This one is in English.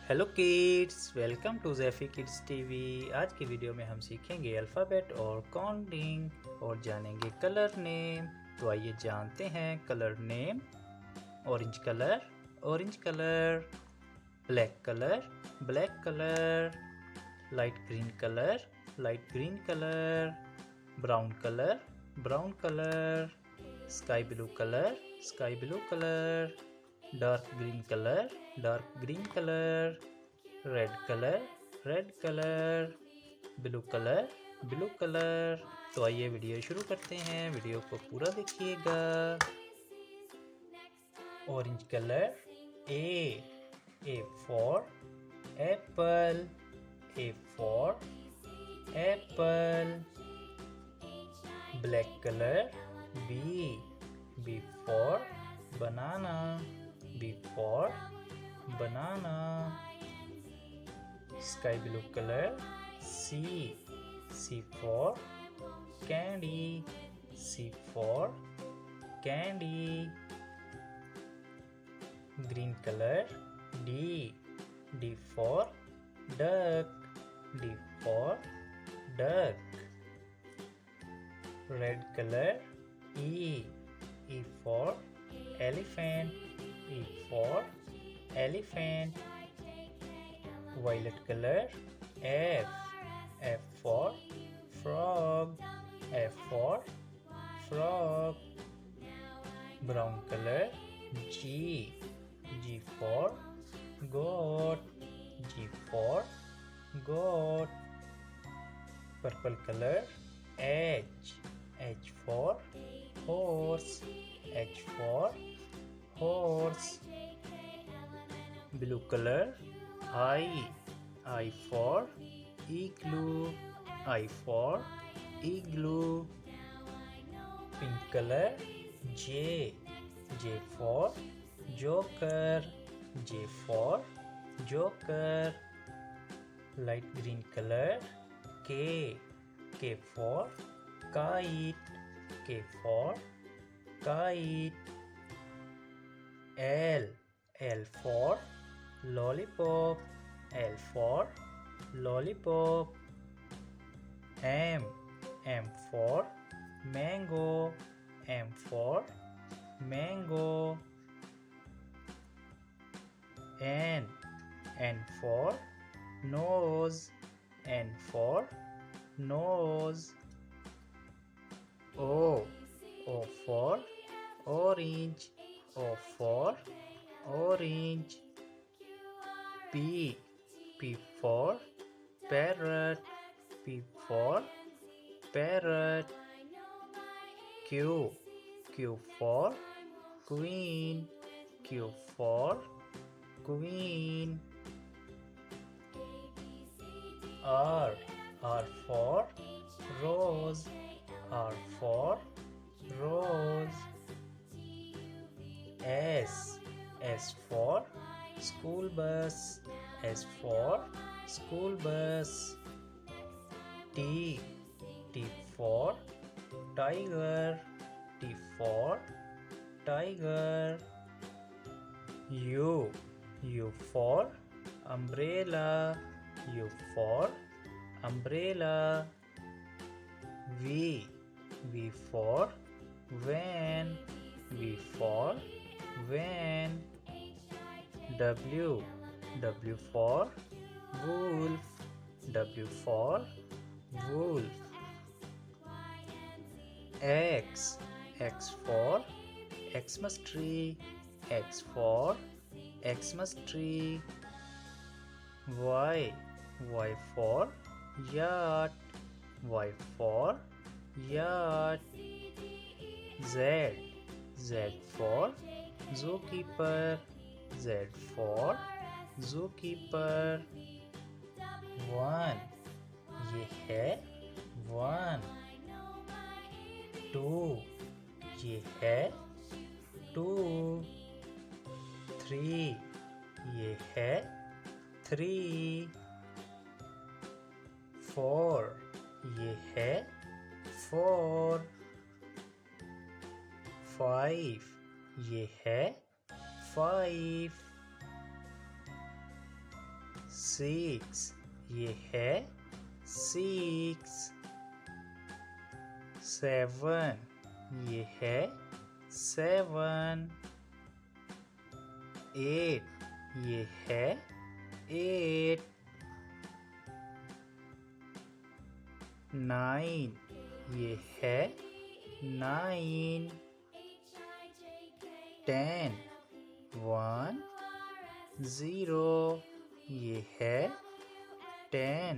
Hello kids, welcome to Zephy kids TV. आज की video में हम सीखेंगे अल्फ़ाबेट और काउंटिंग और जानेंगे कलर नेम। तो आइए जानते हैं colour name. Orange colour, orange colour. Black colour, black colour. Light green colour, light green colour. Brown colour, brown colour. Sky blue colour, sky blue colour. Dark green colour, dark green colour. Red colour, red colour. Blue colour, blue colour. तो आइए video शुरू करते हैं, video को पूरा देखिएगा। Orange colour, A for apple, A for apple. Black colour, B for banana, B for banana. Sky blue color, C for candy, C for candy. Green color, D for duck, D for duck. Red color, E for elephant, E for elephant. Violet color, F for frog, F for frog. Brown color, G for goat, G for goat. Purple color, H for horse, H for horse. Blue color, I for igloo, I for igloo. Pink color, J for joker, J for joker. Light green color, K for kite, K for kite. L for lollipop, L for lollipop. M for mango, M for mango. N for nose, N for nose. O for orange, O for orange. P for parrot, P for parrot. Q for queen, Q for queen. R for rose, R for rose. S for school bus, S for school bus. T for tiger, T for tiger. U for umbrella, U for umbrella. V for van, V for van. W for wolf, W for wolf. X for Xmas tree, X for Xmas tree. Y for yacht, Y for yacht. Z for zookeeper, Z for zookeeper. 1 ये है 1. 2 ये है 2. 3 ये है 3. 4 ये है 4. 5 ये है 5. 6 ये है 6 7 ये है 7 8 ये है 8 9 ये है 9 10 1 0 ये है 10